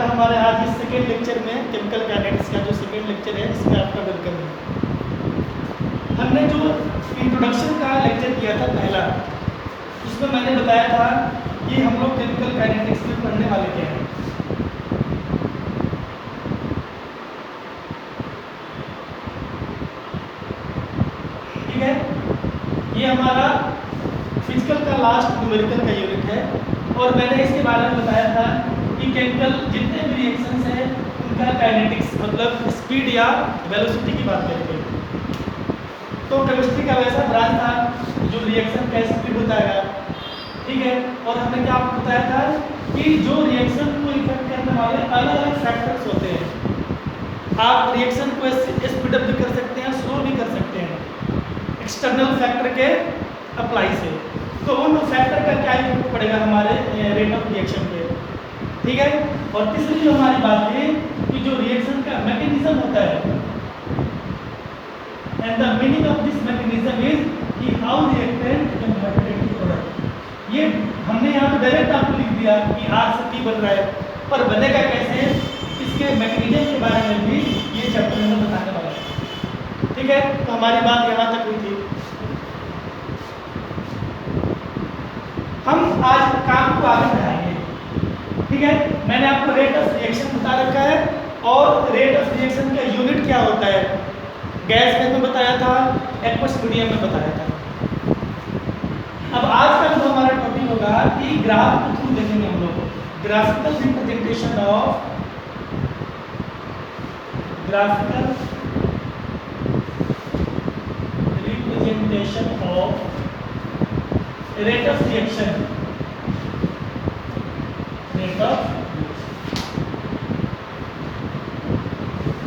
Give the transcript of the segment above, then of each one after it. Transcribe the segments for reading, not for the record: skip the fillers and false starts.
बेटा हमारे आज इस सेकेंड लेक्चर में केमिकल काइनेटिक्स का जो सेकेंड लेक्चर है इसमें आपका वेलकम है। हमने जो इंट्रोडक्शन का लेक्चर किया था पहला, उसमें मैंने बताया था कि हम लोग केमिकल काइनेटिक्स में पढ़ने वाले क्या हैं। ठीक है, ये हमारा फिजिकल का लास्ट न्यूमेरिकल का यूनिट है और मैंने इसके बारे में बताया था कि केमिकल जितने भी रिएक्शंस हैं उनका काइनेटिक्स मतलब स्पीड या वेलोसिटी की बात करेंगे। तो केमिस्ट्री का वैसा ब्रांच था जो रिएक्शन का स्पीड बताएगा। ठीक है, और हमने क्या आपको बताया था कि जो रिएक्शन को इफेक्ट करने वाले अलग अलग फैक्टर्स होते हैं। आप रिएक्शन को स्पीड अप भी कर सकते हैं, स्लो भी कर सकते हैं एक्सटर्नल फैक्टर के अप्लाई से। तो उन फैक्टर का क्या इफेक्ट पड़ेगा हमारे रेट ऑफ रिएक्शन पे। ठीक है, और तीसरी जो हमारी बात है कि जो रिएक्शन का मैकेनिज्म होता है and the meaning of this mechanism is कि how reactant converted to product. ये हमने यहाँ पे डायरेक्ट आपको लिख दिया कि आर से P बन रहा है, पर बनेगा कैसे इसके मैकेनिज्म के बारे में भी ये चैप्टर में बताने वाला है। ठीक है, तो हमारी बात यहाँ तक हुई थी। हम आज काम को आगे बढ़ाएंगे। ठीक है, मैंने आपको रेट ऑफ रिएक्शन बता रखा है और रेट ऑफ रिएक्शन का यूनिट क्या होता है गैस में बताया था, एक्वस मीडियम में बताया था। अब आज का जो हमारा टॉपिक होगा कि ग्राफ के थ्रू देखेंगे हम लोग graphical representation of rate of reaction.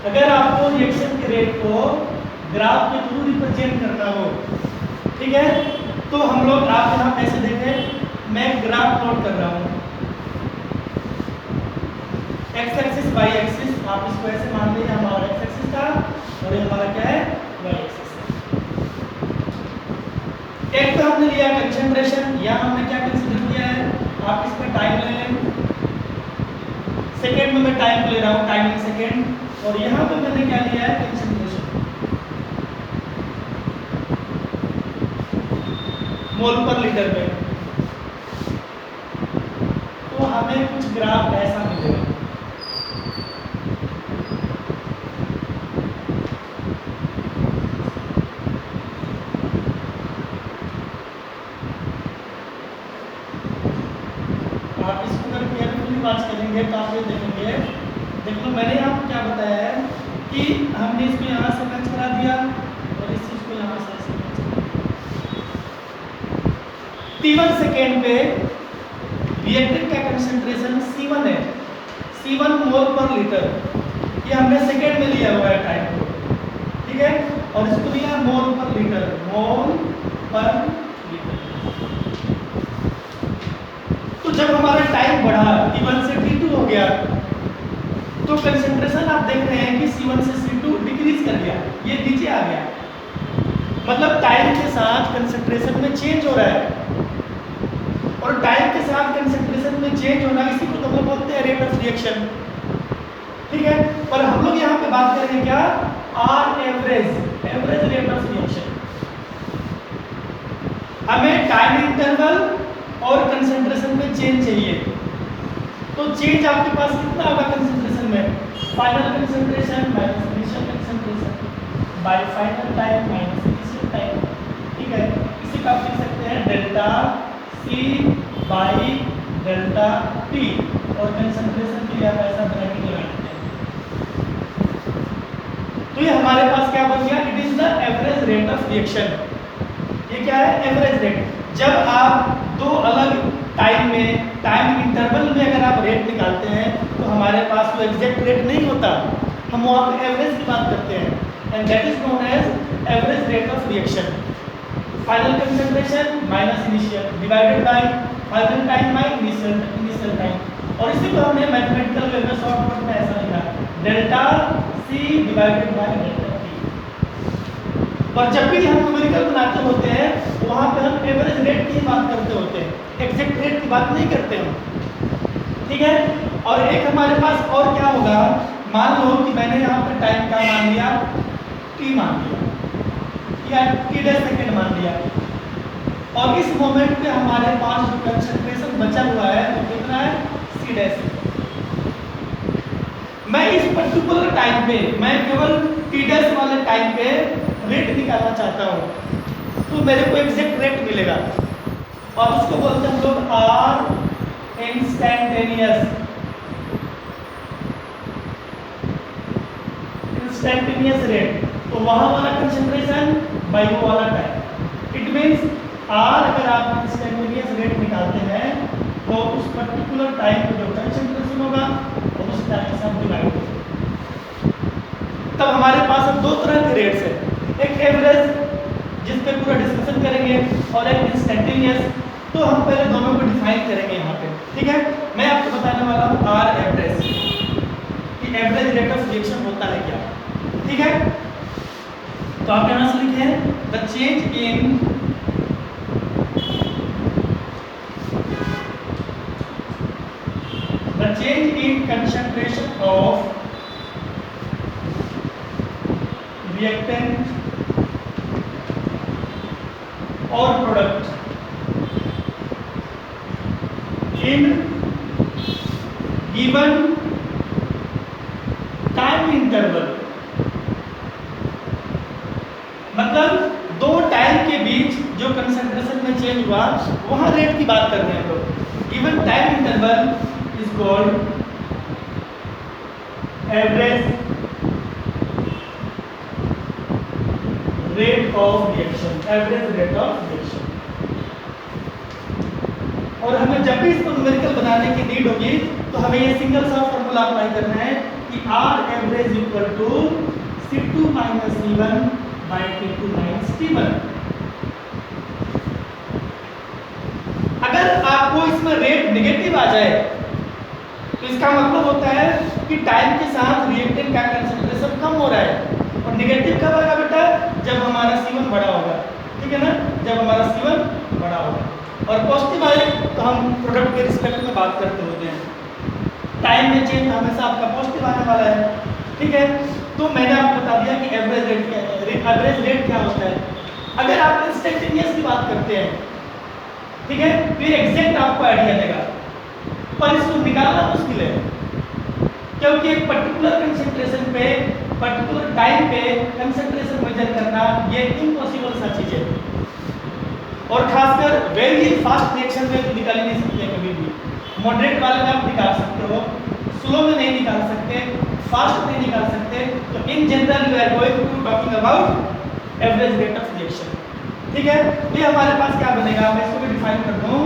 अगर आपको रिएक्शन के रेट को ग्राफ के थ्रू रिप्रेजेंट करना हो, ठीक है, तो हम लोग आप यहाँ ऐसे देखें, मैं ग्राफ प्लॉट कर रहा हूँ एक्स एक्सिस वाई एक्सिस। आप इसको ऐसे मान लीजिए हमारा एक्स एक्सिस था और ये हमारा क्या है वाई एक्सिस। एक तो हमने लिया कंसंट्रेशन, या हमने क्या कंसीडर किया है, आप इसमें टाइम ले लें, सेकेंड में मैं टाइम ले रहा हूँ, टाइम इन सेकेंड, और यहाँ पे मैंने क्या लिया है कंसंट्रेशन मोल पर लीटर में। तो हमें कुछ ग्राफ ऐसा मिलेगा। आप इसको अगर केयरफुली वॉच करेंगे तो आप ये देखेंगे, देखो मैंने आपको क्या बताया है कि हमने इसको यहाँ से मैच करा दिया और इस चीज को यहाँ से ऐसे मैच करा दिया। T1 सेकेंड पे रिएक्टेंट का कंसंट्रेशन C1 है, C1 मोल पर लीटर। ये हमने सेकेंड में लिया हुआ है टाइम को, ठीक है, और इसको लिया मोल पर लीटर, मोल पर लीटर। तो जब हमारा टाइम बढ़ा T1 से T2 हो गया तो कंसंट्रेशन आप देख रहे हैं कि C1 से C2 डिक्रीज कर गया, ये नीचे आ गया। मतलब टाइम के साथ कंसंट्रेशन में चेंज हो रहा है, और टाइम के साथ कंसंट्रेशन में चेंज होना इसी को तो हम बोलते हैं रेट ऑफ रिएक्शन। ठीक है, पर हम लोग यहाँ पे बात करेंगे क्या, R average rate of reaction. हमें टाइम इंटरवल और कंसंट्रेशन में चेंज चाहिए। तो चेंज आपके पास कितना होगा कंसंट्रेशन में, final concentration minus initial concentration by final time minus initial time. ठीक है, इसे आप लिख सकते हैं delta C by delta T, और कंसंट्रेशन के लिए आप ऐसा ब्रैकेट लगा देते हैं। तो ये हमारे पास क्या बन गया, it is the average rate of reaction. ये क्या है, एवरेज रेट। जब आप दो अलग टाइम में, टाइम इंटरवल में अगर आप रेट निकालते हैं तो हमारे पास वो एग्जैक्ट रेट नहीं होता, हम वहाँ पे एवरेज की बात करते हैं, and that is known as average rate of reaction. Final concentration minus initial divided by final time by initial time, और इसी को हमने मैथमेटिकल वे में शॉर्टकट में ऐसा लिखा delta C divided by delta T। और जब भी हम न्यूमेरिकल बनाते होते हैं तो वहाँ पे हम एवरेज रेट की बात करते होते हैं, एग्जैक्ट रेट की बात नहीं करते हम। ठीक है, और एक हमारे पास और क्या होगा, मान लो कि मैंने यहाँ पे टाइम का मान लिया t मान लिया या t सेकेंड मान लिया, और इस मोमेंट पे हमारे पास जो कंसंट्रेशन बचा हुआ है वो कितना है c'। मैं इस पर्टिकुलर टाइम पे, मैं केवल t' वाले टाइम पे रेट निकालना चाहता हूँ, तो मेरे को एग्जैक्ट रेट मिलेगा और उसको बोलते हैं हम लोग r इंस्टेंटेनियस रेट। तो वहां वाला कंसंट्रेशन बाई वो वाला टाइम, इट मींस r अगर आप इंस्टेंटेनियस रेट निकालते हैं तो उस पर्टिकुलर टाइम पे जो कंसंट्रेशन होगा वो उस टाइम के साथ डिवाइड होगा। तब हमारे पास अब दो तरह के रेट्स हैं, एक एवरेज जिस पे पूरा डिस्कशन करेंगे और एक इंस्टेंटेनियस। तो हम पहले दोनों को डिफाइन करेंगे यहाँ पे, ठीक है। मैं आपको बताने वाला हूँ आर एवरेज, कि एवरेज रेट ऑफ रिएक्शन होता है क्या, ठीक है। तो आप यहाँ से लिखें the change in concentration of reactant और product in given time interval. मतलब दो टाइम के बीच जो कंसंट्रेशन में चेंज हुआ वहां रेट की बात कर रहे हैं हम लोग। Given time interval is called average rate of reaction, average rate of reaction. और हमें जब भी इसको न्यूमेरिकल बनाने की नीड होगी तो हमें ये सिंगल सा फॉर्मूला अप्लाई करना है कि R average equal to C2 minus C1 by T2 minus T1। अगर आपको इसमें रेट नेगेटिव आ जाए तो इसका मतलब होता है कि टाइम के साथ रिएक्टेंट का कंसंट्रेशन कम हो रहा है। और नेगेटिव कब आएगा बेटा, जब हमारा C1 बड़ा होगा, ठीक है ना, जब हमारा C1 बड़ा होगा। और पॉजिटिव आए तो हम प्रोडक्ट के रिस्पेक्ट में बात करते होते हैं, टाइम में चेंज हमेशा आपका पॉजिटिव आने वाला है, ठीक है। तो मैंने आपको बता दिया कि एवरेज रेट क्या है, एवरेज रेट क्या होता है। अगर आप इंस्टेंटेनियस की बात करते हैं, ठीक है, फिर एग्जैक्ट आपको आइडिया देगा, पर इसको निकालना मुश्किल है क्योंकि एक पर्टिकुलर कंसंट्रेशन पे पर्टिकुलर टाइम पे कंसंट्रेशन मेजर करना ये इम्पॉसिबल सा चीज है। और खासकर वेरी फास्ट रिएक्शन में तो निकाल ही नहीं सकते कभी भी। मॉडरेट वाले में आप निकाल सकते हो, स्लो में नहीं निकाल सकते, फास्ट नहीं निकाल सकते। तो in general we are going to talking about average rate of reaction, ठीक है। तो ये हमारे पास क्या बनेगा, मैं इसको भी डिफाइन कर दूं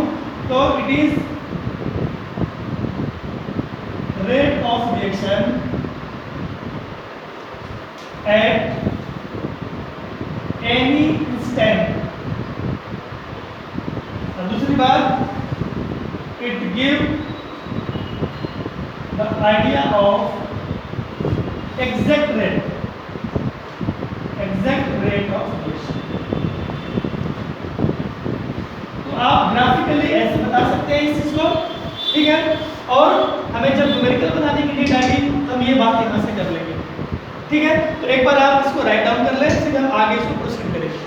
तो it is rate of reaction at any instant. दूसरी बात, it give the idea of exact rate of reaction. तो आप ग्राफिकली ऐसे बता सकते हैं इस चीज को, ठीक है। और हमें जब न्यूमेरिकल बनाने की नीड आएगी तो हम ये बात यहाँ से कर लेंगे, ठीक है। तो एक बार आप इसको राइट डाउन कर लें, फिर हम आगे इसको प्रोसीड करेंगे।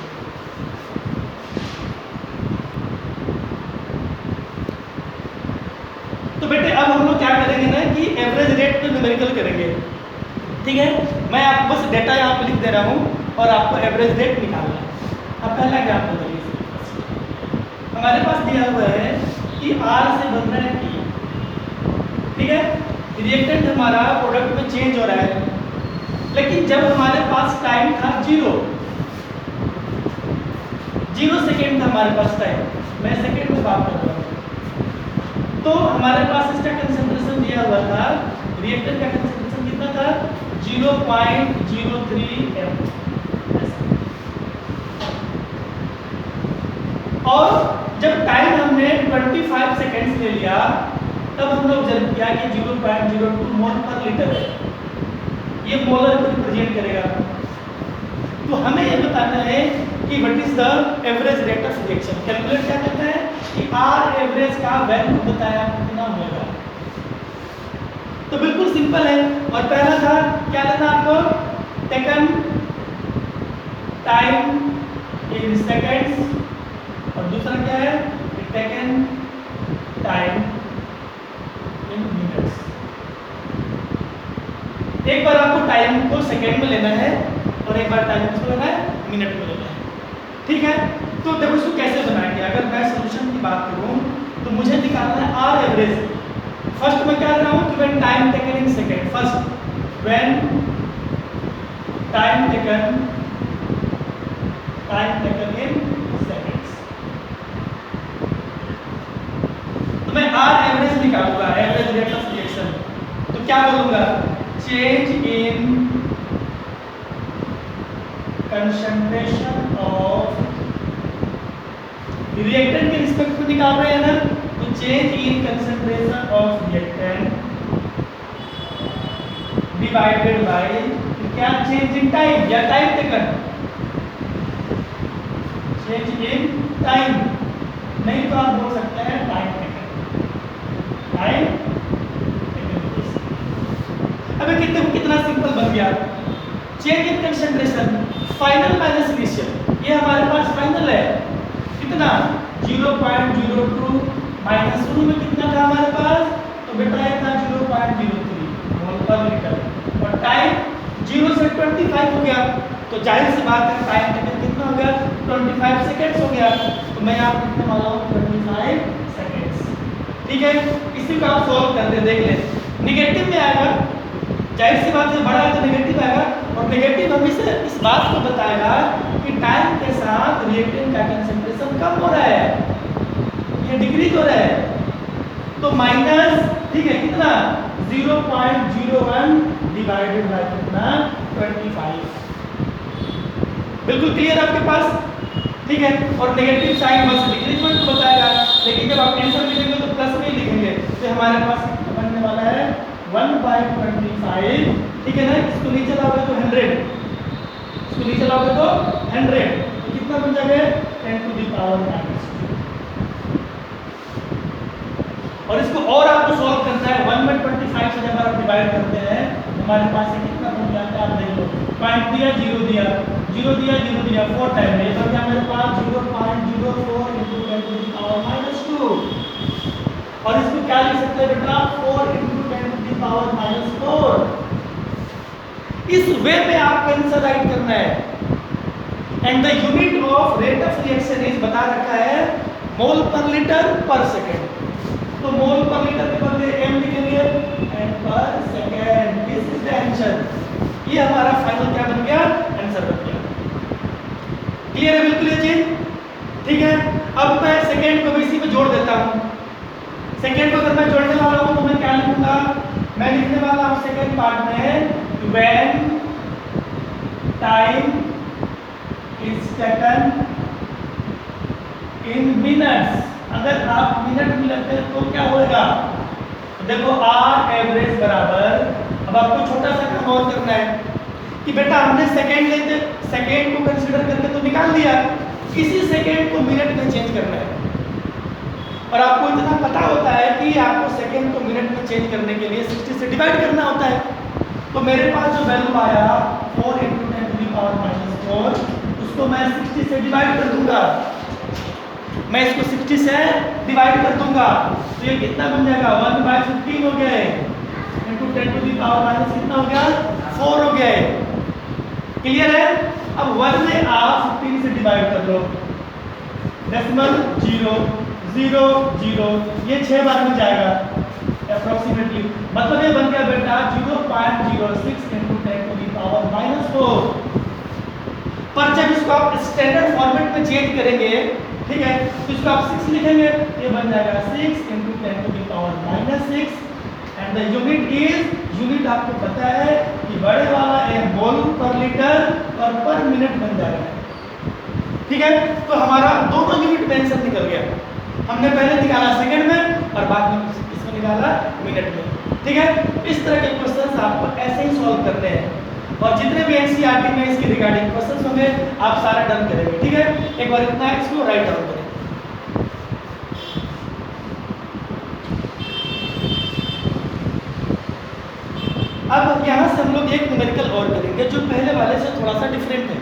तो बेटे अब हम लोग क्या करेंगे ना कि एवरेज रेट पे न्यूमेरिकल करेंगे, ठीक है। मैं आपको बस डेटा यहाँ पे लिख दे रहा हूँ और आपको एवरेज रेट निकालना है। अब पहला एग्जाम्पल देखिए, हमारे पास दिया हुआ है कि R से बन रहा है T, ठीक है। रिएक्टेंट हमारा प्रोडक्ट में चेंज हो रहा है, लेकिन जब हमारे पास टाइम था 0 सेकेंड था हमारे पास टाइम, मैं सेकेंड में बात कर रहा हूँ। तो हमारे पास इसका कंसंट्रेशन दिया हुआ था, रिएक्टेंट का कंसंट्रेशन कितना था 0.03 m। और जब टाइम हमने 25 सेकेंड्स ले लिया तब हम लोग जब किया कि 0.02 मोल पर लीटर है, ये मोलर को रिप्रेजेंट करेगा। तो हमें ये बताना है कि what is the average rate of reaction. Calculate क्या करना है कि आर एवरेज का वैल्यू बताया कितना होगा। तो बिल्कुल सिंपल है। और पहला था क्या लेना आपको, टेकन टाइम इन सेकेंड्स, और दूसरा क्या है, टेकन टाइम इन मिनट्स। एक बार आपको टाइम को सेकेंड में लेना है और एक बार टाइम को लेना है मिनट में लेना है, ठीक है। तो देखो इसको कैसे बनाएंगे। अगर मैं सॉल्यूशन की बात करूं तो मुझे निकालना है आर एवरेज। फर्स्ट मैं क्या कर रहा हूं कि when time taken in second, first when time taken in seconds, तो मैं आर एवरेज निकालूंगा, एवरेज रेट ऑफ रिएक्शन। तो क्या बोलूंगा, change in concentration of reactant के रिस्पेक्ट में निकाल रहे हैं ना, तो change in concentration of reactant divided by क्या, चेंज इन टाइम या time taken, change in time, नहीं तो आप बोल सकते हैं टाइम टेकन, टाइम टेकन। अबे कितना सिंपल बन गया। Change in concentration final minus initial, ये हमारे पास फाइनल है कितना 0.02 माइनस शुरू में कितना था हमारे पास, तो बेटा ये था 0.03 मोल पर लीटर, और टाइम 0 से 25 हो गया, तो जाहिर सी बात है टाइम टेकन कितना हो गया, 25 सेकेंड्स हो गया। तो मैं यहाँ लिखने वाला हूँ 25 सेकेंड्स, ठीक है। इसी को आप सॉल्व कर दे, देख ले निगेटिव में आएगा, जाहिर सी बात है बड़ा है तो नेगेटिव आएगा, और नेगेटिव हमेशा इस बात को बताएगा कि टाइम के साथ रिएक्टेंट का कंसंट्रेशन कम हो रहा है, ये डिक्रीज हो रहा है। तो माइनस, ठीक है, कितना 0.01 डिवाइडेड बाय कितना 25, बिल्कुल क्लियर आपके पास, ठीक है। और नेगेटिव साइन बस डिक्रीजमेंट को बताएगा, लेकिन जब आप आंसर लिखेंगे तो प्लस में ही लिखेंगे, तो हमारे पास बनने वाला है 1/25, ठीक है ना। इसको नीचे लाओगे तो 100, इसको नीचे लाओगे तो 100, तो कितना बन जाएगा 10 टू द पावर -2। और इसको और आपको सॉल्व करना है, 1/25 से जब आप डिवाइड करते हैं हमारे पास ये कितना बन जाता है, आप देख लो, पॉइंट दिया, 0 दिया, 0 दिया, 0 दिया, 4 टाइम में ये बन गया मेरे पास 0.04 × 10 टू द पावर -2। और इसको क्या लिख सकते हैं बेटा, 4 × 10 टू द पावर -4। इस वे में आपको आंसर राइट करना है। And the unit of rate of reaction is बता रखा है मोल पर लीटर पर सेकंड, तो मोल पर लीटर के बदले m लिखेंगे एंड पर second, this is the answer. ये हमारा फाइनल क्या बन गया, आंसर बन गया। क्लियर है बिल्कुल ये चीज, ठीक है। अब मैं सेकंड को भी इसी में जोड़ देता हूं। सेकंड को अगर मैं जोड़ने वाला हूं तो मैं क्या लिखूंगा, मैं लिखने वाला हूं सेकंड पार्ट में when time is taken in minutes, अगर आप मिनट में लेते हैं तो क्या होगा, तो देखो R एवरेज बराबर, अब आपको छोटा सा काम और करना है कि बेटा हमने सेकेंड को कंसीडर करके तो निकाल दिया, इसी सेकेंड को मिनट में चेंज करना है। और आपको इतना पता होता है कि आपको सेकेंड को मिनट में चेंज करने के लिए 60 से डिवाइड करना होता है। तो मेरे पास जो वैल्यू आया 4 × 10 टू द पावर -4, उसको मैं 60 से डिवाइड कर दूंगा, मैं इसको 60 से डिवाइड कर दूंगा, तो ये कितना बन जाएगा 1/15 हो गया, × 10 टू द पावर - कितना हो गया 4 हो गया। क्लियर है। अब 1 में आप 15 से डिवाइड कर लो, डेसिमल 0 0 0, ये 6 बार में जाएगा अप्रोक्सीमेटली, मतलब ये बन गया बेटा 0.06 × 10 टू द पावर -4। पर जब इसको आप स्टैंडर्ड फॉर्मेट में चेंज करेंगे, ठीक है, तो इसको आप 6 लिखेंगे, ये बन जाएगा 6 × 10 to the power -6, and the unit is, unit आपको पता है कि बड़े वाला है मोल पर लीटर और पर मिनट बन जाएगा, ठीक है। तो हमारा दोनों यूनिट में आंसर निकल गया, हमने पहले निकाला सेकंड में और बाद में इसमें निकाला मिनट में, ठीक है। इस तरह के क्वेश्चंस आपको ऐसे ही सॉल्व करने हैं, और जितने भी एनसीईआरटी में इसके रिगार्डिंग क्वेश्चंस होंगे आप सारा डन करेंगे, ठीक है। एक बार इतना इसको राइट डाउन करें। अब यहाँ से हम लोग एक न्यूमेरिकल और करेंगे जो पहले वाले से थोड़ा सा डिफरेंट है,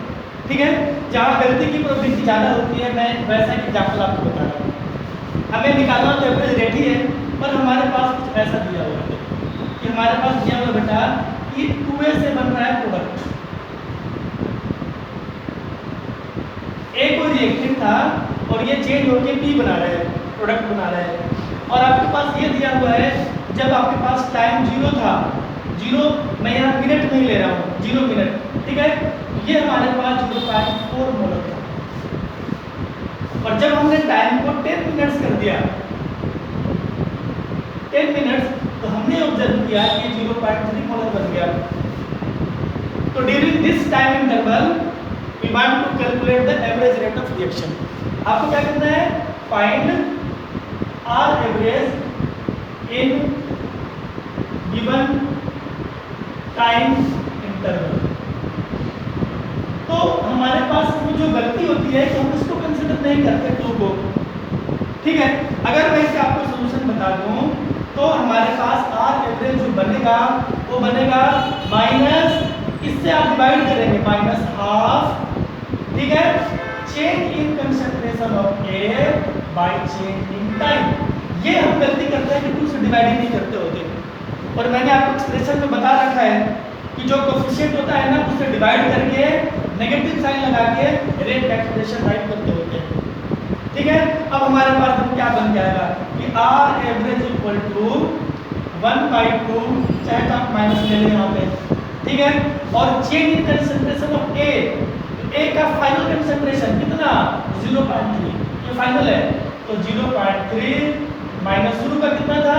ठीक है। जहाँ गलती की प्रोबेबिलिटी ज़्यादा होती है, मैं वैसा एग्जाम्पल आपको बता रहा हूँ। हमें निकालना तो एवरेज रेट ही है, पर हमारे पास कुछ ऐसा दिया हुआ है कि हमारे पास दिया हुआ बेटा कि 2A से बन रहा है प्रोडक्ट। A कोई रिएक्टेंट था और ये चेंज होकर B बना रहा है, प्रोडक्ट बना रहा है। और आपके पास ये दिया हुआ है जब आपके पास टाइम 0 था, 0 मैं यहाँ मिनट नहीं ले रहा हूँ, 0 मिनट, ठीक है। ये हमारे पास 0.4 मोलर था, और जब हमने टाइम को 10 मिनट्स कर दिया, 10 मिनट्स, तो हमने ऑब्जर्व किया कि 0.3 मोलर बन गया। तो during this time interval we want to calculate the average rate of reaction. आपको क्या करना है, find our average in given time interval. तो हमारे पास जो गलती होती है कि हम इसको कंसिडर नहीं करते टू को, ठीक है। अगर मैं इसका आपको सोल्यूशन बता दूं तो हमारे पास आर एवरेज जो बनेगा वो बनेगा माइनस, इससे आप डिवाइड करेंगे माइनस हाफ, ठीक है, change in concentration of air by change in time. ये हम गलती करते हैं कि 2 से डिवाइड ही नहीं करते होते। और मैंने आपको एक्सप्रेशन में बता रखा है कि जो कोफिशिएंट होता है ना, उससे डिवाइड करके नेगेटिव साइन लगा के रेट का एक्सप्रेशन राइट करते होते हैं, ठीक है। अब हमारे पास अब क्या बन जाएगा कि आर एवरेज इक्वल टू 1/2, चाहे तो आप माइनस ले लें यहाँ पे, ठीक है। और चेंज इन कंसंट्रेशन ऑफ ए, ए का फाइनल कंसंट्रेशन कितना, 0.3, ये फाइनल है, तो 0.3 माइनस शुरू का कितना था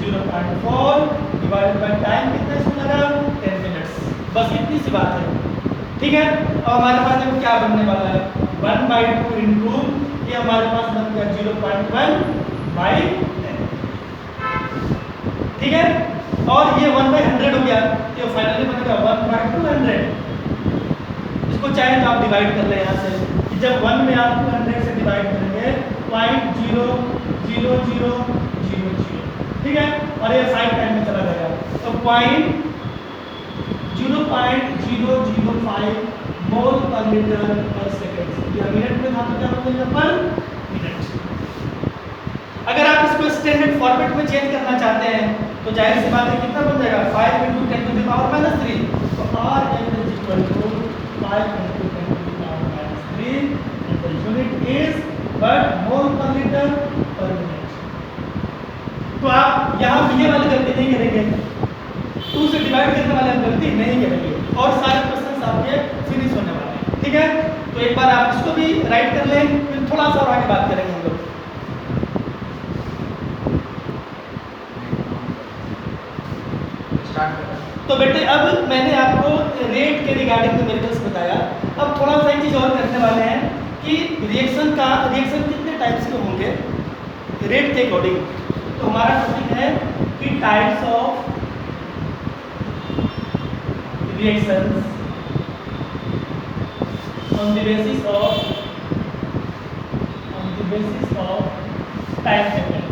0.4 डिवाइडेड बाय टाइम कितना इसमें लगा 10 मिनट्स, बस इतनी सी बात है, ठीक है। और हमारे पास देखो क्या बनने वाला है, 1/2 इंटू ये हमारे पास बन गया 0.1/10, ठीक है। और ये 1/100 हो गया, तो फाइनली बनेगा 1/200। इसको चाहे तो आप डिवाइड कर ले यहाँ से, कि जब 1 में आप 200 से डिवाइड करेंगे 0.00000, ठीक है। और ये 5 टाइम में चला जाएगा, तो 0.0005 मोल पर लीटर पर सेकंड। ये मिनट में था तो क्या बनेगा पर मिनट। अगर आप इसको स्टैंडर्ड फॉर्मेट में चेंज करना चाहते हैं तो जाहिर सी बात है कितना बन जाएगा 5 × 10⁻³ तो R average equal to 5 × 10⁻³ and the unit is but mole per litre पर मिनट। तो आप यहाँ ये वाली गलती नहीं करेंगे, 2 से डिवाइड करने वाले हम गलती नहीं करेंगे, और सारे क्वेश्चन आपके फिनिश होने वाले हैं, ठीक है। तो एक बार आप इसको भी राइट कर लें, फिर थोड़ा सा और आगे बात करेंगे हम लोग। तो बेटे अब मैंने आपको रेट के रिगार्डिंग न्यूमेरिकल्स बताया, अब थोड़ा सा एक चीज़ और करने वाले हैं कि रिएक्शन कितने टाइप्स के होंगे रेट के अकॉर्डिंग। तो हमारा टॉपिक है कि types of reactions on the basis of time second,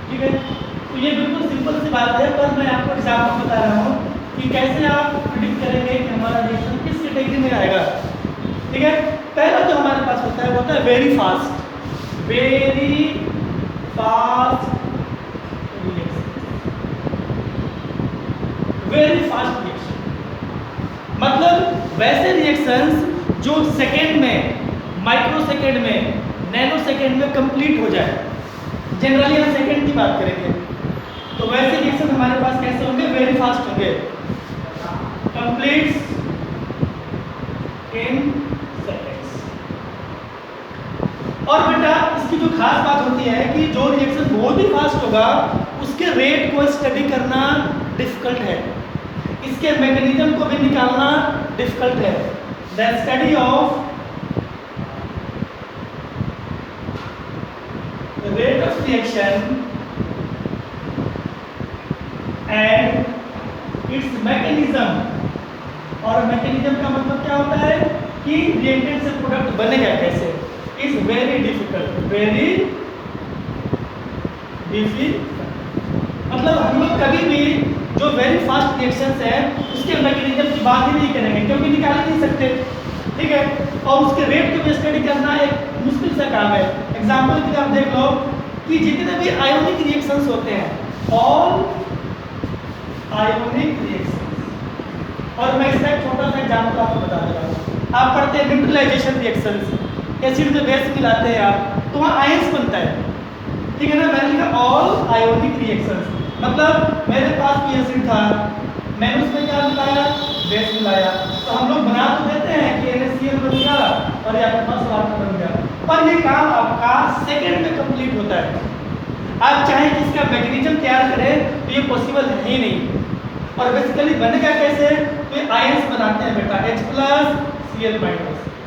ठीक है। तो ये बिल्कुल सिंपल सी बात है, पर मैं आपको एग्जाम्पल बता रहा हूँ कि कैसे आप प्रिडिक्ट करेंगे कि हमारा रिएक्शन किस कैटेगरी में आएगा, ठीक है। पहला जो हमारे पास होता है वो होता है वेरी फास्ट रिएक्शन। मतलब वैसे रिएक्शंस जो सेकेंड में, माइक्रो सेकेंड में, नैनो सेकेंड में कंप्लीट हो जाए, जनरली हम सेकेंड की बात करेंगे। तो वैसे रिएक्शन हमारे पास कैसे होंगे, वेरी फास्ट होंगे, कंप्लीट्स इन सेकेंड्स। और बेटा इसकी जो खास बात होती है कि जो रिएक्शन बहुत ही फास्ट होगा उसके रेट को स्टडी करना डिफिकल्ट है, इसके मैकेनिज्म को भी निकालना डिफिकल्ट है। The study of rate of reaction and it's mechanism, और मैकेनिज्म का मतलब क्या होता है कि रिएक्टेंट से प्रोडक्ट बनेगा कैसे, इज वेरी डिफिकल्ट। मतलब हम लोग कभी भी जो वेरी फास्ट रिएक्शंस है उसके मैकेनिज्म की बात ही नहीं करेंगे, क्योंकि निकाल ही नहीं सकते, ठीक है। और उसके रेट को भी स्टडी करना एक मुश्किल सा काम है। एग्जाम्पल के लिए आप देख लो कि जितने भी आयोनिक रिएक्शंस होते हैं, ऑल आयोनिक रिएक्शंस, और मैं इसका एक छोटा सा एग्जाम्पल आपको बता दे रहा हूँ। आप पढ़ते हैं न्यूट्रलाइजेशन रिएक्शंस, एसिड में बेस मिलाते हैं आप, तो वहाँ आयंस बनता है, ठीक है ना। मैंने लिखा ऑल आयोनिक रिएक्शंस, मतलब मेरे पास भी एसिड था, मैंने उसमें क्या मिलाया, बेस मिलाया, तो हम लोग बना तो देते हैं कि NaCl बन गया और या आपके पास वाटर बन गया, पर ये काम आपका सेकंड में कंप्लीट होता है। आप चाहें कि इसका मैकेनिज्म तैयार करें तो ये पॉसिबल है ही नहीं। और बेसिकली बनेगा कैसे, तो ये आयंस बनाते हैं बेटा, H+Cl-,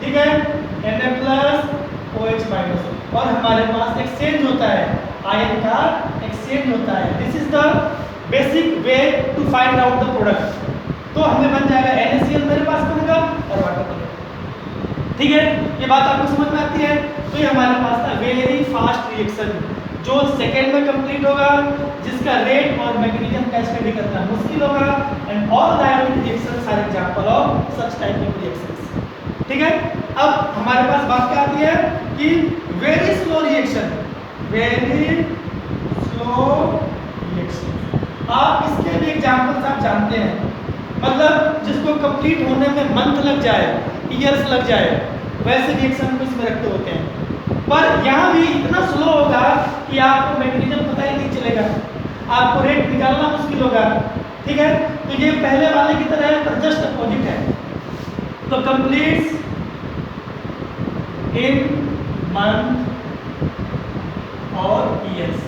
ठीक है, Na+OH-, और हमारे पास एक्सचेंज होता है, आयन का एक्सचेंज होता है। This is the basic way to find out the product. तो हमें बन जाएगा NaCl मेरे पास बनेगा और वाटर बनेगा, ठीक है। ये बात आपको समझ में आती है। तो ये हमारे पास था वेरी फास्ट रिएक्शन जो सेकेंड में कंप्लीट होगा, जिसका रेट और मैकेनिज्म का स्टडी करना मुश्किल होगा, and all ionic reactions are example of such type of reactions, ठीक है। अब हमारे पास बात क्या आती है कि very slow reaction, very slow reaction, आप इसके भी एग्जांपल्स आप जानते हैं, मतलब जिसको कंप्लीट होने में मंथ लग जाए, ईयर्स लग जाए, वैसे रिएक्शन को इसमें रखते होते हैं। पर यहाँ भी इतना स्लो होगा कि आपको मैकेनिज्म पता ही नहीं चलेगा, आपको रेट निकालना मुश्किल होगा, ठीक है। तो ये पहले वाले की तरह है पर जस्ट अपोजिट है। तो कंप्लीट्स इन मंथ और ईयर्स,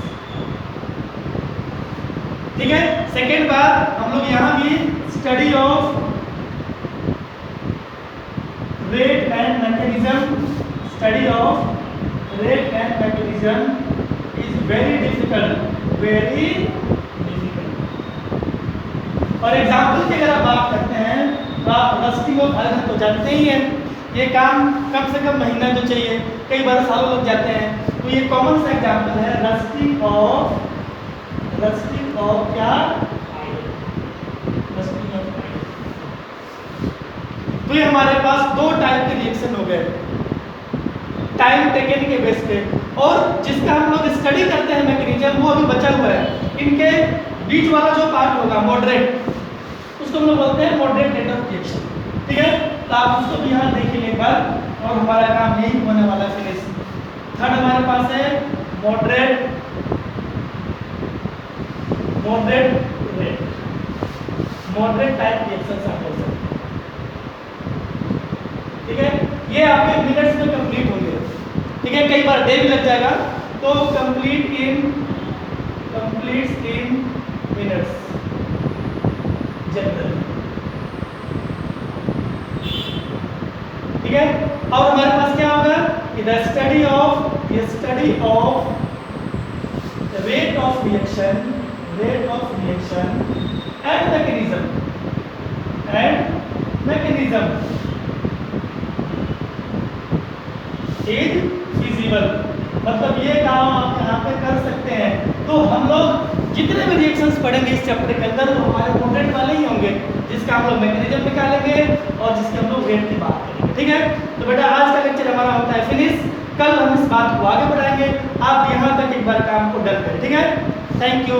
ठीक है। सेकेंड बात, हम लोग यहाँ भी study of rate and mechanism, study of rate and mechanism is very difficult, very difficult. और एग्जाम्पल की अगर आप बात करते हैं तो आप रस्टिंग ऑफ आयरन तो जानते ही हैं, ये काम कम से कम महीना तो चाहिए, कई बार सालों लग जाते हैं। तो ये कॉमन सा एग्जाम्पल है रस्टिंग ऑफ क्या, रस्टिंग ऑफ आयरन। तो ये हमारे पास दो टाइप के रिएक्शन हो गए टाइम टेकन के बेस पे, और जिसका हम लोग स्टडी करते हैं मैकेनिज्म वो अभी बचा हुआ है। इनके बीच वाला जो पार्ट होगा मॉडरेट, उसको हम लोग बोलते हैं मॉडरेट रेट ऑफ रिएक्शन, ठीक है। तो आप उसको भी यहाँ देखेंगे एक बार, और हमारा काम यही होने वाला है फिनिश। थर्ड हमारे पास है moderate rate, moderate type reaction आप बोल सकते हैं, ठीक है। ये आपके मिनट्स में कंप्लीट होंगे, ठीक है, कई बार डे भी लग जाएगा। तो कंप्लीट्स इन मिनट्स जनरली, ठीक है। और हमारे पास क्या होगा कि the study of rate of reaction and mechanism is feasible, मतलब ये काम आप यहाँ पे कर सकते हैं। तो हम लोग जितने भी रिएक्शंस पढ़ेंगे इस चैप्टर के अंदर वो हमारे मॉडरेट वाले ही होंगे, जिसका हम लोग मैकेनिज्म निकालेंगे और जिसके हम लोग रेट की बात करेंगे, ठीक है। तो बेटा आज का लेक्चर हमारा होता है फिनिश, कल हम इस बात को आगे बढ़ाएंगे। आप यहाँ तक एक बार काम को डन करें, ठीक है। Thank you.